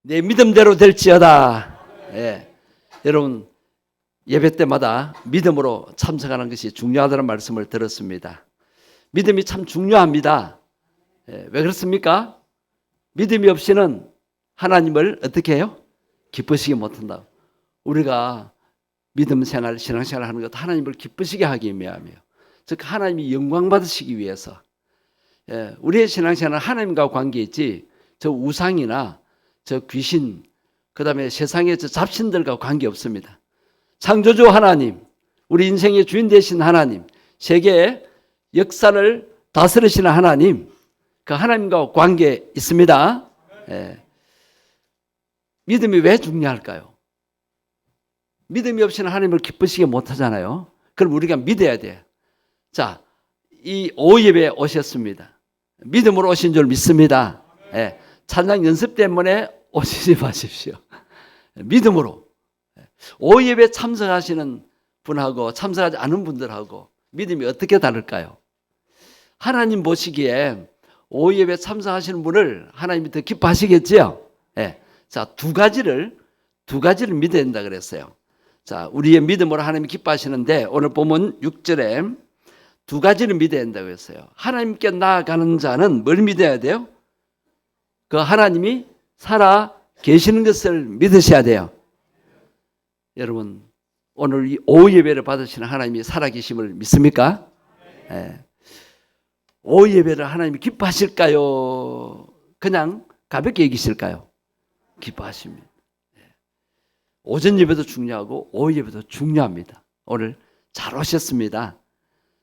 내 믿음대로 될지어다. 예. 여러분 예배 때마다 믿음으로 참석하는 것이 중요하다는 말씀을 들었습니다. 믿음이 참 중요합니다. 예. 왜 그렇습니까? 믿음이 없이는 하나님을 어떻게 해요? 기쁘시게 못한다. 우리가 믿음 생활, 신앙생활 하는 것도 하나님을 기쁘시게 하기 위함이에요. 즉 하나님이 영광 받으시기 위해서. 예, 우리의 신앙생활은 하나님과 관계있지 저 우상이나 저 귀신, 그 다음에 세상의 저 잡신들과 관계없습니다. 창조주 하나님, 우리 인생의 주인 되신 하나님, 세계의 역사를 다스리시는 하나님, 그 하나님과 관계 있습니다. 예. 믿음이 왜 중요할까요? 믿음이 없이는 하나님을 기쁘시게 못하잖아요. 그럼 우리가 믿어야 돼요. 자, 이 오후 예배에 오셨습니다. 믿음으로 오신 줄 믿습니다. 예. 찬양 연습 때문에 오시지 마십시오. 믿음으로. 오후 예배에 참석하시는 분하고 참석하지 않은 분들하고 믿음이 어떻게 다를까요? 하나님 보시기에 오후 예배에 참석하시는 분을 하나님이 더 기뻐하시겠지요? 예. 자, 두 가지를 믿어야 된다 그랬어요. 자, 우리의 믿음으로 하나님이 기뻐하시는데 오늘 보면 6절에 두 가지를 믿어야 된다고 했어요. 하나님께 나아가는 자는 뭘 믿어야 돼요? 그 하나님이 살아 계시는 것을 믿으셔야 돼요. 여러분 오늘 이 오후 예배를 받으시는 하나님이 살아 계심을 믿습니까? 네. 오후 예배를 하나님이 기뻐하실까요? 그냥 가볍게 여기실까요? 기뻐하십니다. 오전 예배도 중요하고 오후 예배도 중요합니다. 오늘 잘 오셨습니다.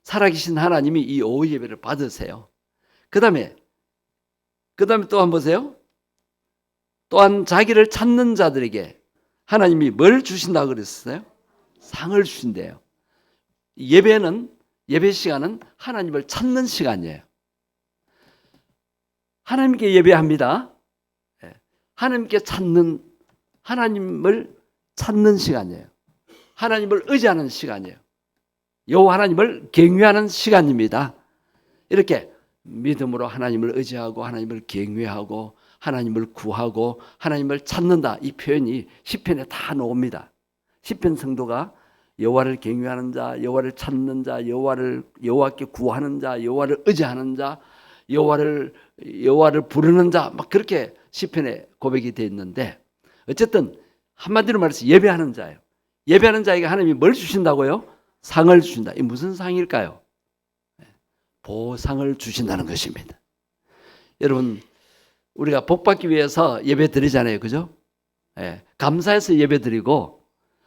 살아계신 하나님이 이 오후 예배를 받으세요. 그 다음에 또 한번 보세요. 또한 자기를 찾는 자들에게 하나님이 뭘 주신다고 그랬어요? 상을 주신대요. 예배 시간은 하나님을 찾는 시간이에요. 하나님께 예배합니다. 하나님을 찾는 시간이에요. 하나님을 의지하는 시간이에요. 여호와 하나님을 경외하는 시간입니다. 이렇게 믿음으로 하나님을 의지하고 하나님을 경외하고 하나님을 구하고 하나님을 찾는다. 이 표현이 시편에 다 나옵니다. 시편 성도가 여호와를 경외하는 자, 여호와를 찾는 자, 여호와께 구하는 자, 여호와를 의지하는 자, 여호와를 부르는 자, 막 그렇게 시편에 고백이 되어 있는데 어쨌든 한마디로 말해서 예배하는 자예요. 예배하는 자에게 하나님이 뭘 주신다고요? 상을 주신다. 이 무슨 상일까요? 보상을 주신다는 것입니다. 여러분 우리가 복 받기 위해서 예배 드리잖아요. 그죠? 감사해서 예배 드리고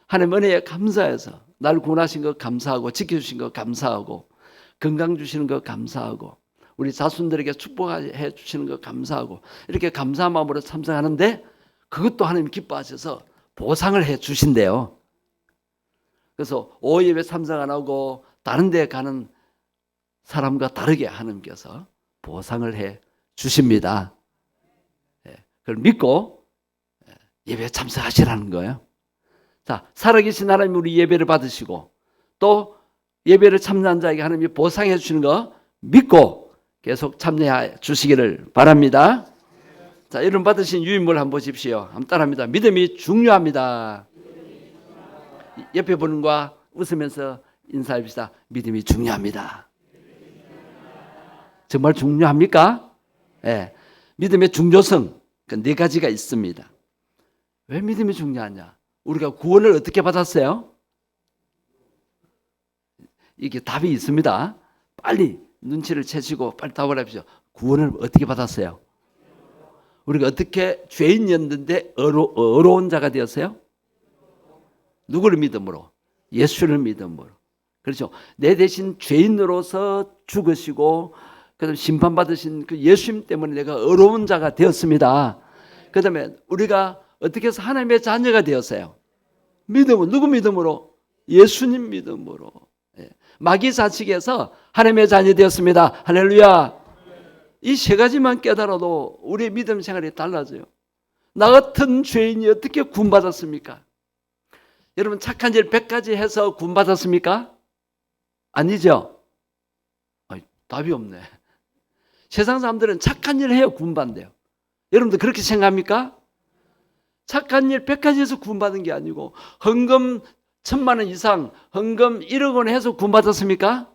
하나님 은혜에 감사해서 날 구원하신 것 감사하고 지켜주신 것 감사하고 건강 주시는 것 감사하고 우리 자손들에게 축복해 주시는 것 감사하고 이렇게 감사한 마음으로 참석하는데 그것도 하나님 기뻐하셔서 보상을 해 주신대요. 그래서 오후 예배 참석 안 하고 다른 데 가는 사람과 다르게 하나님께서 보상을 해 주십니다. 그걸 믿고 예배에 참석하시라는 거예요. 자, 살아계신 하나님 우리 예배를 받으시고 또 예배를 참여한 자에게 하나님이 보상해 주시는 거 믿고 계속 참여해 주시기를 바랍니다. 자, 이름 받으신 유인물 한번 보십시오. 한번 따라합니다. 믿음이 중요합니다. 옆에 분과 웃으면서 인사합시다. 믿음이 중요합니다. 정말 중요합니까? 네. 믿음의 중요성 그 네 가지가 있습니다. 왜 믿음이 중요하냐? 우리가 구원을 어떻게 받았어요? 이게 답이 있습니다. 빨리 눈치를 채시고 빨리 답을 해주십시오. 구원을 어떻게 받았어요? 우리가 어떻게 죄인이었는데 의로운 자가 되었어요? 누구를 믿음으로? 예수를 믿음으로. 그렇죠. 내 대신 죄인으로서 죽으시고 그다음에 심판받으신 그 예수님 때문에 내가 의로운 자가 되었습니다. 그다음에 우리가 어떻게 해서 하나님의 자녀가 되었어요? 믿음으로. 누구 믿음으로? 예수님 믿음으로. 마귀 자식에서 하나님의 자녀 되었습니다. 할렐루야. 이 세 가지만 깨달아도 우리의 믿음 생활이 달라져요. 나 같은 죄인이 어떻게 구원받았습니까? 여러분 착한 일 100가지 해서 구원받았습니까? 아니죠. 답이 없네. 세상 사람들은 착한 일을 해야 구원받는데요. 여러분들 그렇게 생각합니까? 착한 일 100가지에서 구원받은 게 아니고 헌금 1,000만 원 이상, 헌금 1억 원 해서 구원받았습니까?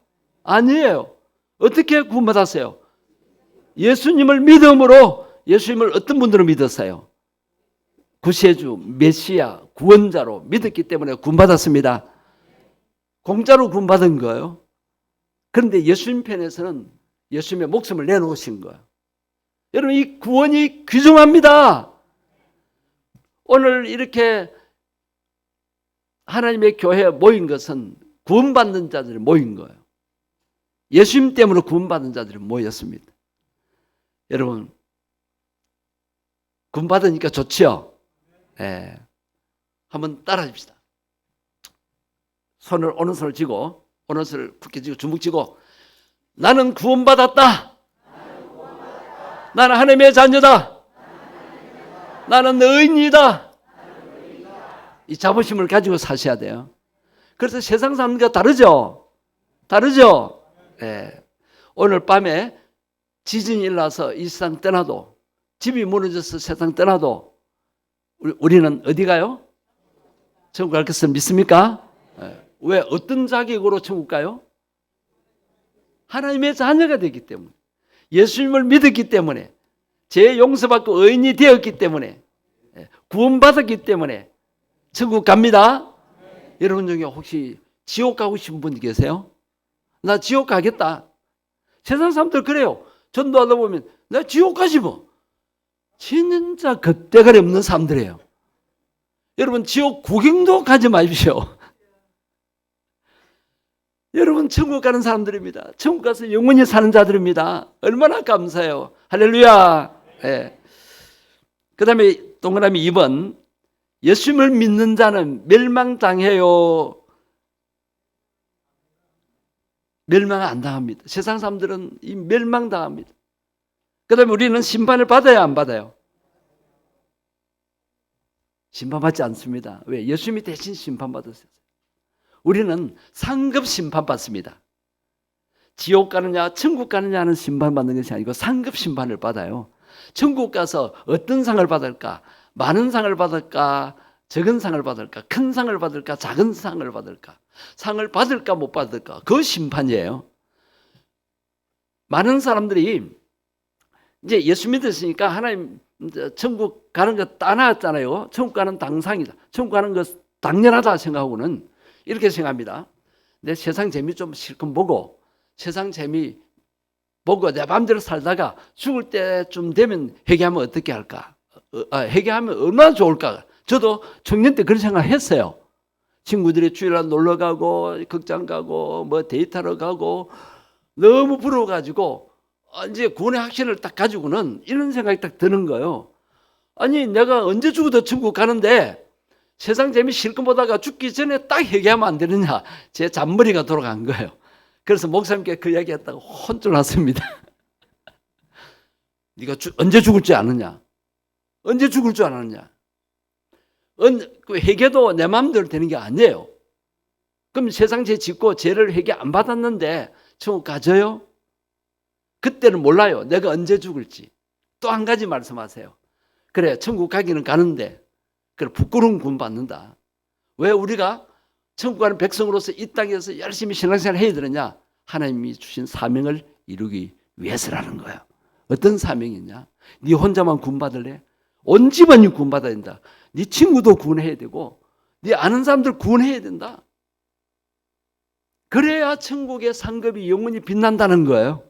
아니에요. 어떻게 구원받았어요? 예수님을 믿음으로. 예수님을 어떤 분들은 믿었어요? 구세주, 메시아, 구원자로 믿었기 때문에 구원받았습니다. 공짜로 구원받은 거예요. 그런데 예수님 편에서는 예수님의 목숨을 내놓으신 거예요. 여러분, 이 구원이 귀중합니다. 오늘 이렇게 하나님의 교회에 모인 것은 구원받는 자들이 모인 거예요. 예수님 때문에 구원받는 자들이 모였습니다. 여러분, 구원받으니까 좋지요? 네. 한번 따라 합시다. 손을, 오른손을 쥐고, 오른손을 굳게 쥐고, 주먹 쥐고, 나는 구원받았다. 나는 하나님의 자녀다. 나는 의인이다. 이 자부심을 가지고 사셔야 돼요. 그래서 세상 사람과 다르죠? 다르죠? 네. 오늘 밤에 지진이 일어나서 이 세상 떠나도, 집이 무너져서 세상 떠나도 우리는 어디 가요? 천국 갈 것을 믿습니까? 네. 왜? 어떤 자격으로 천국 가요? 하나님의 자녀가 되기 때문에, 예수님을 믿었기 때문에, 죄 용서받고 의인이 되었기 때문에, 구원받았기 때문에 천국 갑니다. 네. 여러분 중에 혹시 지옥 가고 싶은 분 계세요? 나 지옥 가겠다. 세상 사람들 그래요. 전도하다 보면 나 지옥 가지 뭐. 진짜 겉대가리 없는 사람들이에요. 여러분, 지옥 구경도 가지 마십시오. 여러분, 천국 가는 사람들입니다. 천국 가서 영원히 사는 자들입니다. 얼마나 감사해요. 할렐루야. 네. 그 다음에 동그라미 2번. 예수님을 믿는 자는 멸망당해요. 멸망 안 당합니다. 세상 사람들은 이 멸망당합니다. 그 다음에 우리는 심판을 받아야 안 받아요? 심판받지 않습니다. 왜? 예수님이 대신 심판받았어요. 우리는 상급 심판받습니다. 지옥 가느냐 천국 가느냐 하는 심판받는 것이 아니고 상급 심판을 받아요. 천국 가서 어떤 상을 받을까? 많은 상을 받을까? 적은 상을 받을까? 큰 상을 받을까? 작은 상을 받을까? 상을 받을까 못 받을까? 그 심판이에요. 많은 사람들이 이제 예수 믿으시니까 하나님 천국 가는 거 따놨잖아요. 천국 가는 당상이다. 천국 가는 거 당연하다 생각하고는 이렇게 생각합니다. 내 세상 재미 좀 실컷 보고, 세상 재미 보고 내 마음대로 살다가 죽을 때쯤 되면 회개하면 어떻게 할까? 회개하면 얼마나 좋을까? 저도 청년 때 그런 생각했어요. 친구들이 주일날 놀러 가고, 극장 가고, 뭐 데이트하러 가고, 너무 부러워가지고 이제 구원의 확신을 딱 가지고는 이런 생각이 딱 드는 거예요. 아니, 내가 언제 죽어도 천국 가는데 세상 재미 실컷 보다가 죽기 전에 딱 회개하면 안 되느냐. 제 잔머리가 돌아간 거예요. 그래서 목사님께 그 이야기 했다가 혼쭐 났습니다. 네가 언제 죽을 줄 아느냐? 언제 죽을 줄 아느냐? 그 회개도 내 마음대로 되는 게 아니에요. 그럼 세상 죄 짓고 죄를 회개 안 받았는데 천국 가져요? 그때는 몰라요. 내가 언제 죽을지. 또 한 가지 말씀하세요. 그래, 천국 가기는 가는데 그래, 부끄러운 구원 받는다. 왜 우리가 천국 가는 백성으로서 이 땅에서 열심히 신앙생활을 해야 되느냐? 하나님이 주신 사명을 이루기 위해서라는 거예요. 어떤 사명이냐? 네 혼자만 구원 받을래? 온 집안이 구원 받아야 된다. 네 친구도 구원해야 되고, 네 아는 사람들 구원해야 된다. 그래야 천국의 상급이 영원히 빛난다는 거예요.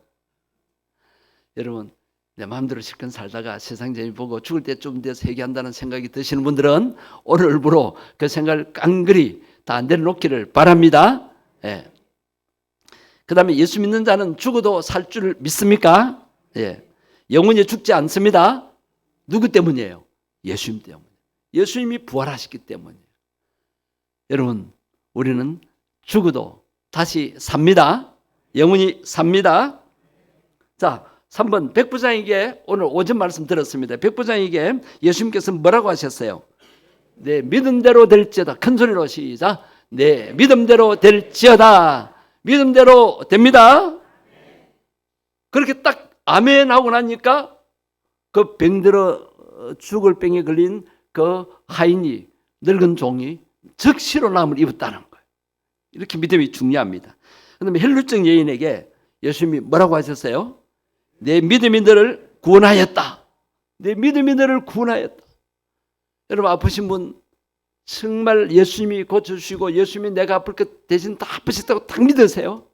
여러분, 내 마음대로 실컷 살다가 세상 재미 보고 죽을 때쯤 돼서 회개한다는 생각이 드시는 분들은 오늘부로 그 생각을 깡그리 다 내려놓기를 바랍니다. 예. 그 다음에 예수 믿는 자는 죽어도 살 줄 믿습니까? 예. 영원히 죽지 않습니다. 누구 때문이에요? 예수님 때문에. 예수님이 부활하셨기 때문이에요. 여러분, 우리는 죽어도 다시 삽니다. 영원히 삽니다. 자, 3번 백부장에게 오늘 오전 말씀 들었습니다. 백부장에게 예수님께서 뭐라고 하셨어요? 내 믿음대로 될지어다. 큰 소리로 시작. 내 믿음대로 될지어다. 믿음대로 됩니다. 그렇게 딱 아멘 하고 나니까 그 병들어 죽을 병에 걸린 그 하인이, 늙은 종이 적시로 남을 입었다는 거예요. 이렇게 믿음이 중요합니다. 그다음에 혈루증 여인에게 예수님이 뭐라고 하셨어요? 내 믿음이 너를 구원하였다. 내 믿음이 너를 구원하였다. 여러분, 아프신 분 정말 예수님이 고쳐주시고 예수님이 내가 아플 것 대신 다 아프셨다고 딱 믿으세요?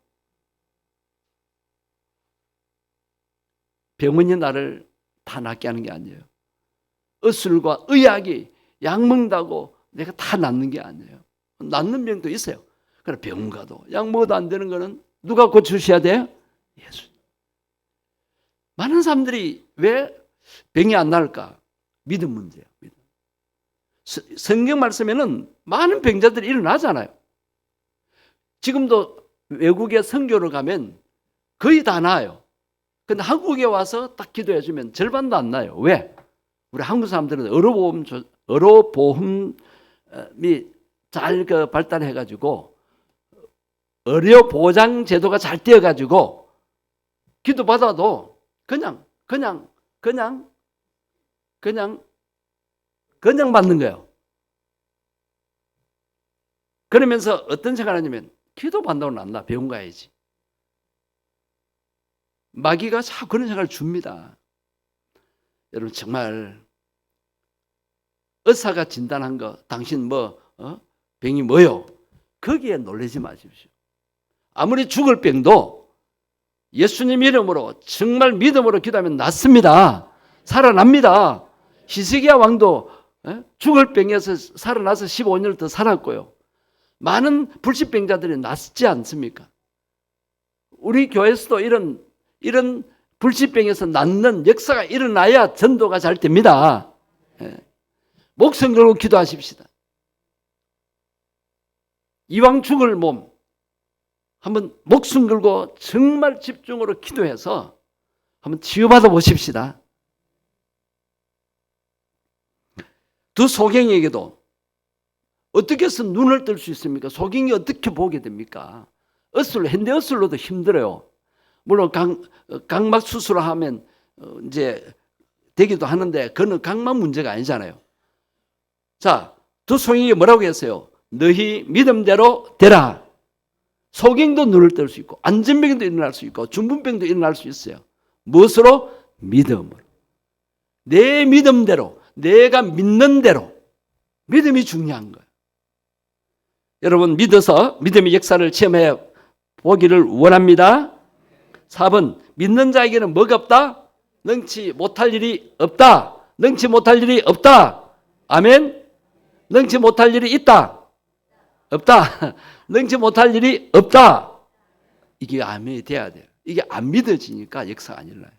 병원이 나를 다 낫게 하는 게 아니에요. 의술과 의학이 약 먹는다고 내가 다 낫는 게 아니에요. 낫는 병도 있어요. 그러나 병원 가도 약 먹어도 안 되는 거는 누가 고쳐주셔야 돼요? 예수. 많은 사람들이 왜 병이 안 나을까? 믿음 문제예요. 믿음. 성경 말씀에는 많은 병자들이 일어나잖아요. 지금도 외국에 선교를 가면 거의 다 나아요. 근데 한국에 와서 딱 기도해 주면 절반도 안 나요. 왜? 우리 한국 사람들은 의료보험이 잘 발달해 가지고 의료보장 제도가 잘 되어 가지고 기도 받아도 그냥 받는 거예요. 그러면서 어떤 생각을 하냐면 기도 받는다고는 안 나. 병원 가야지. 마귀가 자꾸 그런 생각을 줍니다. 여러분, 정말 의사가 진단한 거 당신 병이 뭐요? 거기에 놀라지 마십시오. 아무리 죽을 병도 예수님 이름으로 정말 믿음으로 기도하면 낫습니다. 살아납니다. 히스기야 왕도 죽을 병에서 살아나서 15년을 더 살았고요. 많은 불치병자들이 낫지 않습니까? 우리 교회에서도 이런 불치병에서 낫는 역사가 일어나야 전도가 잘 됩니다. 목숨 걸고 기도하십시다. 이왕 죽을 몸 한번 목숨 걸고 정말 집중으로 기도해서 한번 치유받아 보십시다. 두 소경에게도 어떻게 해서 눈을 뜰 수 있습니까? 소경이 어떻게 보게 됩니까? 현대의술로도 힘들어요. 물론 각막 수술을 하면 이제 되기도 하는데 그건 각막 문제가 아니잖아요. 자, 두 소경이 뭐라고 했어요? 너희 믿음대로 되라. 소경도 눈을 뜰 수 있고 안전병도 일어날 수 있고 중풍병도 일어날 수 있어요. 무엇으로? 믿음으로. 내 믿음대로, 내가 믿는 대로. 믿음이 중요한 거예요. 여러분, 믿어서 믿음의 역사를 체험해 보기를 원합니다. 4번, 믿는 자에게는 뭐가 없다? 능치 못할 일이 없다. 능치 못할 일이 없다. 아멘. 능치 못할 일이 있다. 없다. 능치 못할 일이 없다. 이게 아멘이 돼야 돼요. 이게 안 믿어지니까 역사가 안 일어나요.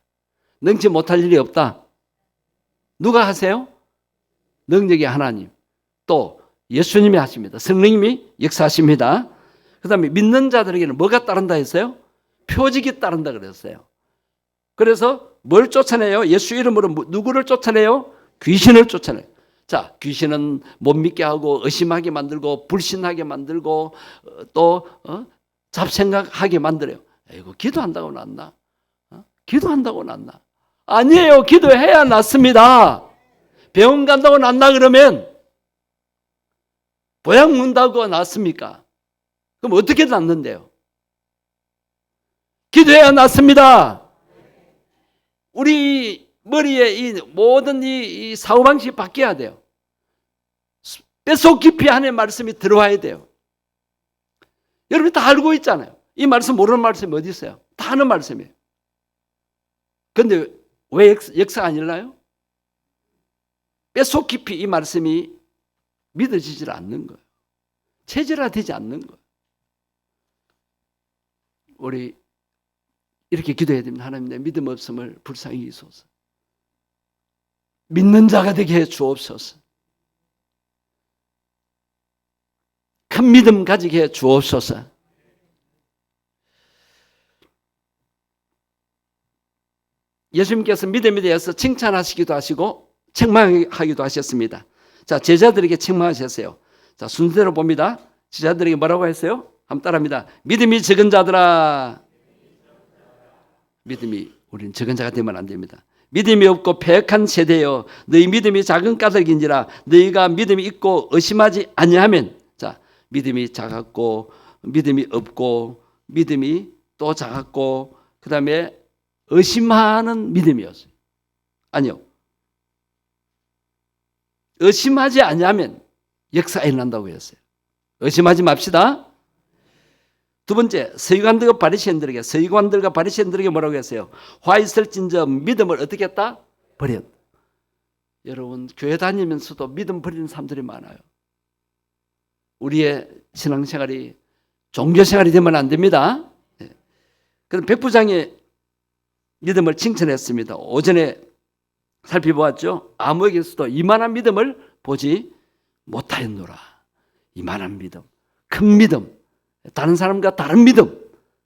능치 못할 일이 없다. 누가 하세요? 능력의 하나님. 또 예수님이 하십니다. 성령님이 역사하십니다. 그 다음에 믿는 자들에게는 뭐가 따른다 했어요? 표적이 따른다 그랬어요. 그래서 뭘 쫓아내요? 예수 이름으로 누구를 쫓아내요? 귀신을 쫓아내요. 자, 귀신은 못 믿게 하고 의심하게 만들고 불신하게 만들고 또 잡생각하게 만들어요. 이거 기도한다고 낫나? 기도한다고 낫나? 아니에요. 기도해야 낫습니다. 병원 간다고 낫나 그러면 보약 먹는다고 낫습니까? 그럼 어떻게 낫는데요? 기도해야 낫습니다. 우리 머리에 이 모든 이 사고방식이 바뀌어야 돼요. 뼛속 깊이 하나님의 말씀이 들어와야 돼요. 여러분이 다 알고 있잖아요. 이 말씀 모르는 말씀이 어디 있어요? 다 아는 말씀이에요. 그런데 왜 역사가 안 일어나요? 뼛속 깊이 이 말씀이 믿어지질 않는 거예요. 체질화되지 않는 거예요. 우리 이렇게 기도해야 됩니다. 하나님, 내 믿음 없음을 불쌍히 여기소서. 믿는 자가 되게 해 주옵소서. 큰 믿음 가지게 해 주옵소서. 예수님께서 믿음에 대해서 칭찬하시기도 하시고 책망하기도 하셨습니다. 자, 제자들에게 책망하셨어요. 자, 순서대로 봅니다. 제자들에게 뭐라고 했어요? 한번 따라합니다. 믿음이 적은 자들아. 믿음이 우리는 적은 자가 되면 안 됩니다. 믿음이 없고 패역한 세대여 너희 믿음이 작은 까닭인지라 너희가 믿음이 있고 의심하지 아니하면 자 믿음이 작았고 믿음이 없고 믿음이 또 작았고 그 다음에 의심하는 믿음이었어요. 아니요. 의심하지 아니하면 역사가 일어난다고 했어요. 의심하지 맙시다. 두 번째, 서기관들과 바리새인들에게 뭐라고 했어요? 화 있을진저 믿음을 어떻게 했다? 버렸다. 여러분 교회 다니면서도 믿음 버리는 사람들이 많아요. 우리의 신앙생활이 종교생활이 되면 안 됩니다. 그럼 백부장의 믿음을 칭찬했습니다. 오전에 살펴보았죠. 아무에게서도 이만한 믿음을 보지 못하였노라. 이만한 믿음, 큰 믿음, 다른 사람과 다른 믿음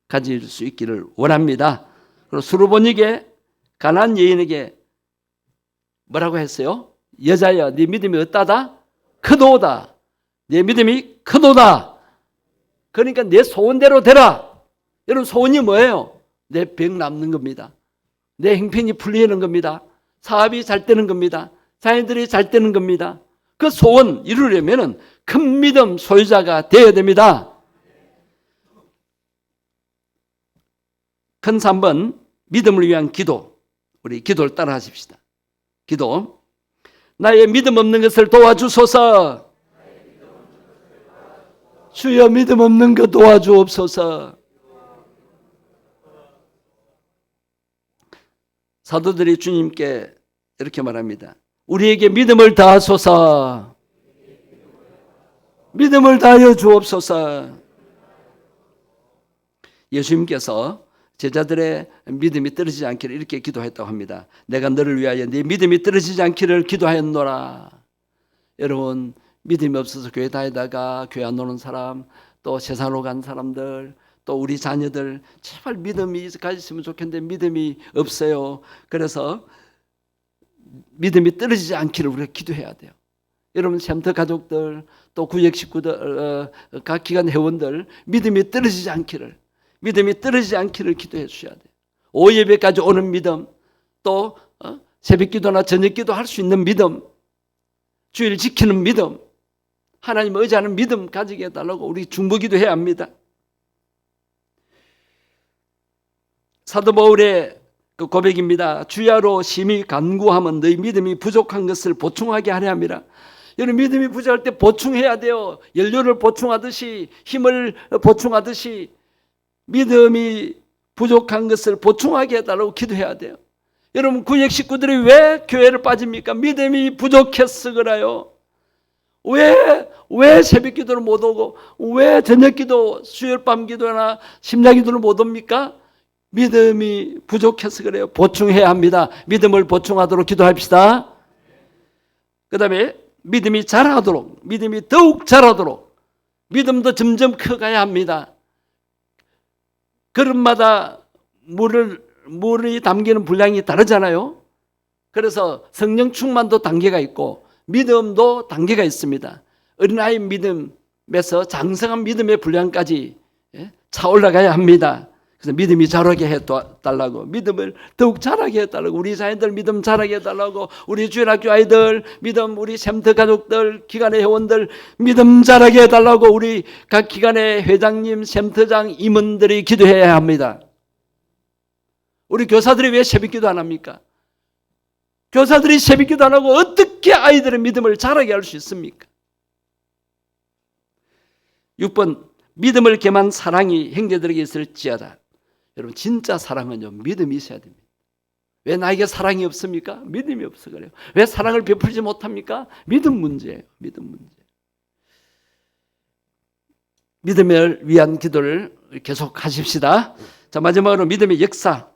가질 수 있기를 원합니다. 그리고 수르보니게 가나안 여인에게 뭐라고 했어요? 여자여 네 믿음이 어떠하다? 크도다. 네 믿음이 크도다. 그러니까 내 소원대로 되라. 여러분 소원이 뭐예요? 내 병 낫는 겁니다. 내 형편이 풀리는 겁니다. 사업이 잘 되는 겁니다. 자녀들이 잘 되는 겁니다. 그 소원 이루려면 큰 믿음 소유자가 되어야 됩니다. 큰 3번 믿음을 위한 기도. 우리 기도를 따라 하십시다. 기도. 나의 믿음 없는 것을 도와주소서. 주여 믿음 없는 것 도와주옵소서. 사도들이 주님께 이렇게 말합니다. 우리에게 믿음을 다하소서. 믿음을 다하여 주옵소서. 예수님께서 제자들의 믿음이 떨어지지 않기를 이렇게 기도했다고 합니다. 내가 너를 위하여 네 믿음이 떨어지지 않기를 기도하였노라. 여러분 믿음이 없어서 교회 다니다가 교회 안 오는 사람, 또 세상으로 간 사람들, 또 우리 자녀들 제발 믿음이 가졌으면 좋겠는데 믿음이 없어요. 그래서 믿음이 떨어지지 않기를 우리가 기도해야 돼요. 여러분 샘터 가족들 또 구역 식구들 각 기관 회원들 믿음이 떨어지지 않기를 기도해 주셔야 돼요. 오후 예배까지 오는 믿음, 또 새벽 기도나 저녁 기도 할 수 있는 믿음, 주일 지키는 믿음, 하나님 의지하는 믿음 가지게 해달라고 우리 중보기도 해야 합니다. 사도 바울의 그 고백입니다. 주야로 심히 간구하면 너희 믿음이 부족한 것을 보충하게 하려 함이라. 여러분 믿음이 부족할 때 보충해야 돼요. 연료를 보충하듯이 힘을 보충하듯이 믿음이 부족한 것을 보충하게 해달라고 기도해야 돼요. 여러분 구역 식구들이 왜 교회를 빠집니까? 믿음이 부족해서 그래요. 왜 새벽 기도를 못 오고 왜 저녁 기도 수요일 밤 기도나 심야 기도를 못 옵니까? 믿음이 부족해서 그래요. 보충해야 합니다. 믿음을 보충하도록 기도합시다. 그 다음에 믿음이 자라도록, 믿음이 더욱 자라도록 믿음도 점점 커가야 합니다. 그릇마다 물이 담기는 분량이 다르잖아요. 그래서 성령 충만도 단계가 있고 믿음도 단계가 있습니다. 어린아이 믿음에서 장성한 믿음의 분량까지 차올라가야 합니다. 그래서 믿음이 자라게 해달라고, 믿음을 더욱 자라게 해달라고, 우리 자녀들 믿음 자라게 해달라고, 우리 주일학교 아이들 믿음, 우리 샘터 가족들, 기관의 회원들 믿음 자라게 해달라고 우리 각 기관의 회장님, 샘터장, 임원들이 기도해야 합니다. 우리 교사들이 왜 새벽기도 안 합니까? 교사들이 새벽기도 안 하고 어떻게 아이들의 믿음을 자라게 할 수 있습니까? 6번 믿음을 겸한 사랑이 형제들에게 있을지어다. 여러분 진짜 사랑은요 믿음이 있어야 됩니다. 왜 나에게 사랑이 없습니까? 믿음이 없어 그래요. 왜 사랑을 베풀지 못합니까? 믿음 문제예요. 믿음 문제. 믿음을 위한 기도를 계속 하십시다. 자, 마지막으로 믿음의 역사.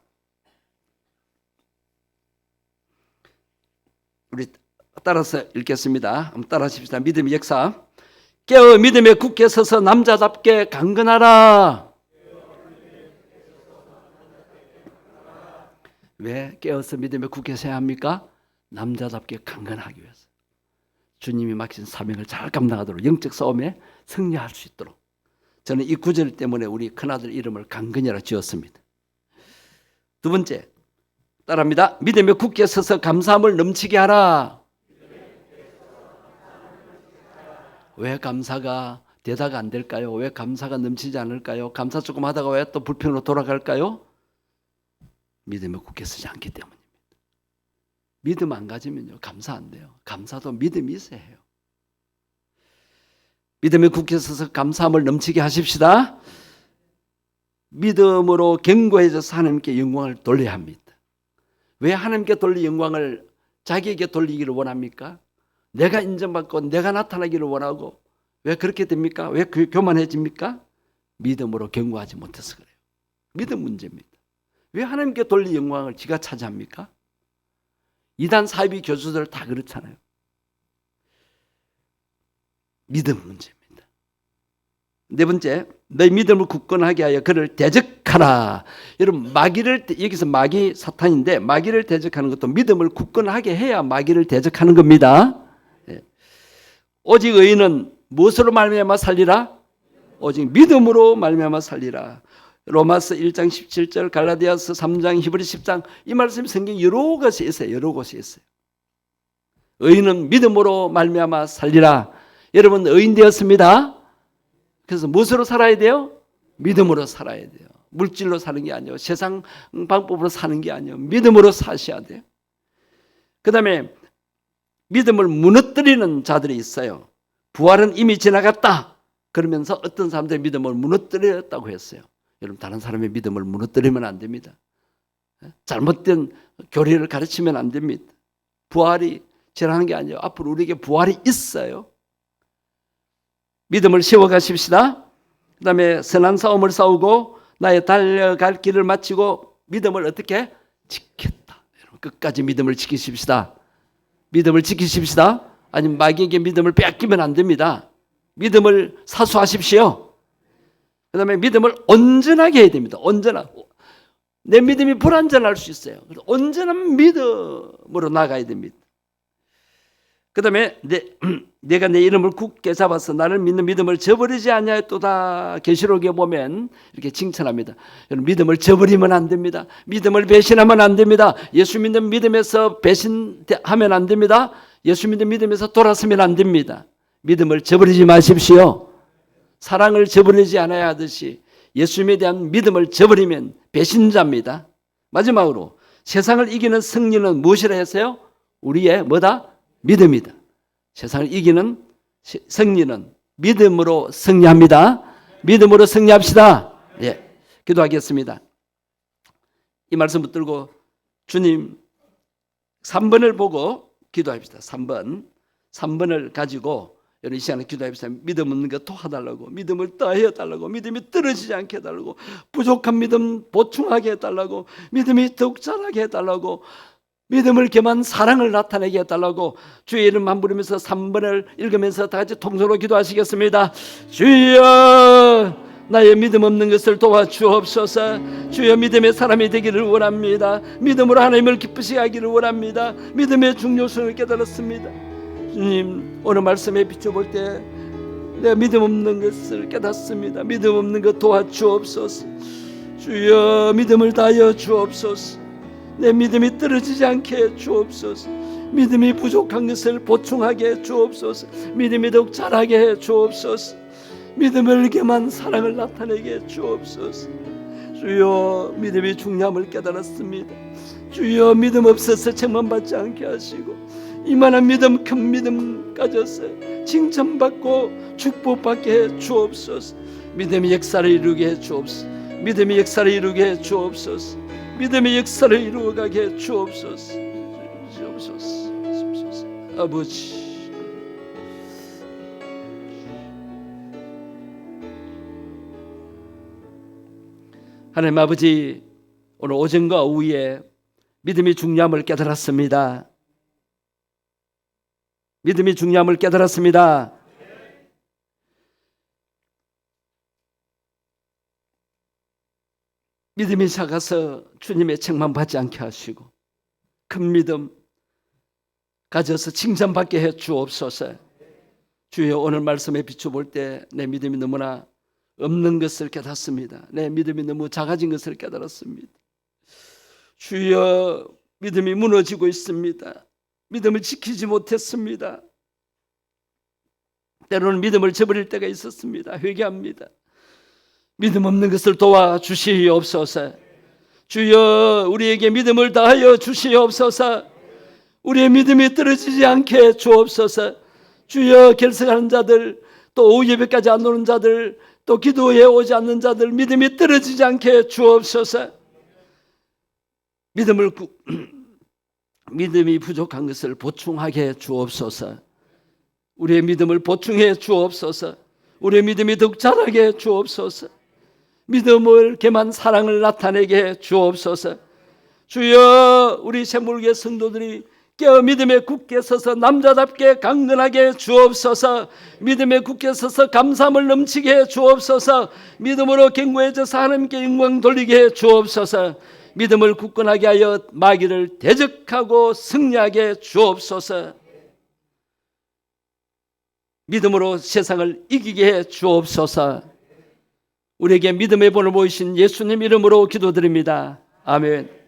우리 따라서 읽겠습니다. 한번 따라하십시다. 믿음의 역사. 깨어 믿음에 굳게 서서 남자답게 강건하라. 왜 깨어서 믿음에 굳게 서야 합니까? 남자답게 강건하기 위해서. 주님이 맡긴 사명을 잘 감당하도록 영적 싸움에 승리할 수 있도록. 저는 이 구절 때문에 우리 큰아들 이름을 강건이라 지었습니다. 두 번째, 따라합니다. 믿음에 굳게 서서 감사함을 넘치게 하라. 왜 감사가 대다가 안 될까요? 왜 감사가 넘치지 않을까요? 감사 조금 하다가 왜 또 불평으로 돌아갈까요? 믿음에 굳게 서지 않기 때문입니다. 믿음 안 가지면요 감사 안 돼요. 감사도 믿음이 있어야 해요. 믿음에 굳게 서서 감사함을 넘치게 하십시다. 믿음으로 견고해져서 하나님께 영광을 돌려야 합니다. 왜 하나님께 돌릴 영광을 자기에게 돌리기를 원합니까? 내가 인정받고 내가 나타나기를 원하고 왜 그렇게 됩니까? 왜 교만해집니까? 믿음으로 견고하지 못해서 그래요. 믿음 문제입니다. 왜 하나님께 돌릴 영광을 지가 차지합니까? 이단 사이비 교수들 다 그렇잖아요. 믿음 문제입니다. 네 번째, 내 믿음을 굳건하게 하여 그를 대적하라. 여러분 마귀를 여기서 마귀 사탄인데 마귀를 대적하는 것도 믿음을 굳건하게 해야 마귀를 대적하는 겁니다. 오직 의인은 무엇으로 말미암아 살리라? 오직 믿음으로 말미암아 살리라. 로마서 1장 17절, 갈라디아서 3장, 히브리 10장 이 말씀이 성경 여러 곳에 있어요. 여러 곳에 있어요. 의인은 믿음으로 말미암아 살리라. 여러분 의인 되었습니다. 그래서 무엇으로 살아야 돼요? 믿음으로 살아야 돼요. 물질로 사는 게 아니에요. 세상 방법으로 사는 게 아니에요. 믿음으로 사셔야 돼요. 그 다음에 믿음을 무너뜨리는 자들이 있어요. 부활은 이미 지나갔다. 그러면서 어떤 사람들의 믿음을 무너뜨렸다고 했어요. 여러분 다른 사람의 믿음을 무너뜨리면 안 됩니다. 잘못된 교리를 가르치면 안 됩니다. 부활이 지나는 게 아니에요. 앞으로 우리에게 부활이 있어요. 믿음을 세워가십시다. 그 다음에 선한 싸움을 싸우고 나의 달려갈 길을 마치고 믿음을 어떻게? 지켰다. 여러분 끝까지 믿음을 지키십시다. 믿음을 지키십시다. 아니면 마귀에게 믿음을 빼앗기면 안 됩니다. 믿음을 사수하십시오. 그 다음에 믿음을 온전하게 해야 됩니다. 온전하고. 내 믿음이 불완전할 수 있어요. 그래서 온전한 믿음으로 나가야 됩니다. 그 다음에 내가 내 이름을 굳게 잡아서 나를 믿는 믿음을 저버리지 아니하였도다. 계시록에 보면 이렇게 칭찬합니다. 여러분 믿음을 저버리면 안 됩니다. 믿음을 배신하면 안 됩니다. 예수 믿는 믿음에서 배신하면 안 됩니다. 예수 믿는 믿음에서 돌아서면 안 됩니다. 믿음을 저버리지 마십시오. 사랑을 저버리지 않아야 하듯이 예수님에 대한 믿음을 저버리면 배신자입니다. 마지막으로 세상을 이기는 승리는 무엇이라 했어요? 우리의 뭐다? 믿음이다. 세상을 이기는 승리는 믿음으로 승리합니다. 믿음으로 승리합시다. 예, 기도하겠습니다. 이 말씀 붙들고 주님 3번을 보고 기도합시다. 3번을 가지고 여러분 이 시간에 기도합시다. 믿음 없는 것 도와달라고, 믿음을 더해달라고, 믿음이 떨어지지 않게 해달라고, 부족한 믿음 보충하게 해달라고, 믿음이 더욱 자라게 해달라고, 믿음을 겸한 사랑을 나타내게 해달라고 주의 이름만 부르면서 3번을 읽으면서 다 같이 통성으로 기도하시겠습니다. 주여 나의 믿음 없는 것을 도와주옵소서. 주여 믿음의 사람이 되기를 원합니다. 믿음으로 하나님을 기쁘시게 하기를 원합니다. 믿음의 중요성을 깨달았습니다. 주님 오늘 말씀에 비춰볼 때 내가 믿음 없는 것을 깨닫습니다. 믿음 없는 것 도와주옵소서. 주여 믿음을 다하여 주옵소서. 내 믿음이 떨어지지 않게 해 주옵소서. 믿음이 부족한 것을 보충하게 해 주옵소서. 믿음이 더욱 자라게 해 주옵소서. 믿음을 겸한 사랑을 나타내게 해 주옵소서. 주여 믿음이 중요함을 깨달았습니다. 주여 믿음 없어서 책망받지 않게 하시고 이만한 믿음 큰 믿음 가져서 칭찬받고 축복받게 해 주옵소서. 믿음의 역사를 이루게 해 주옵소서. 믿음의 역사를 이루게 해 주옵소서. 믿음의 역사를 이루어가게 해 주옵소서. 주옵소서. 아버지 하나님 아버지 오늘 오전과 오후에 믿음이 중요함을 깨달았습니다. 믿음이 중요함을 깨달았습니다. 믿음이 작아서 주님의 책망받지 않게 하시고 큰 믿음 가져서 칭찬받게 해 주옵소서. 주여 오늘 말씀에 비춰볼 때 내 믿음이 너무나 없는 것을 깨닫습니다. 내 믿음이 너무 작아진 것을 깨달았습니다. 주여 믿음이 무너지고 있습니다. 믿음을 지키지 못했습니다. 때로는 믿음을 저버릴 때가 있었습니다. 회개합니다. 믿음 없는 것을 도와주시옵소서. 주여, 우리에게 믿음을 다하여 주시옵소서. 우리의 믿음이 떨어지지 않게 주옵소서. 주여, 결석하는 자들, 또 오후 예배까지 안 오는 자들, 또 기도에 오지 않는 자들, 믿음이 떨어지지 않게 주옵소서. 믿음이 부족한 것을 보충하게 주옵소서. 우리의 믿음을 보충해 주옵소서. 우리의 믿음이 더욱 자라게 주옵소서. 믿음을 겸한 사랑을 나타내게 주옵소서. 주여, 우리 샘물교회 성도들이 깨어 믿음에 굳게 서서 남자답게 강건하게 주옵소서. 믿음에 굳게 서서 감사함을 넘치게 주옵소서. 믿음으로 견고해져서 하나님께 영광 돌리게 주옵소서. 믿음을 굳건하게 하여 마귀를 대적하고 승리하게 주옵소서. 믿음으로 세상을 이기게 해 주옵소서. 우리에게 믿음의 본을 보이신 예수님 이름으로 기도드립니다. 아멘.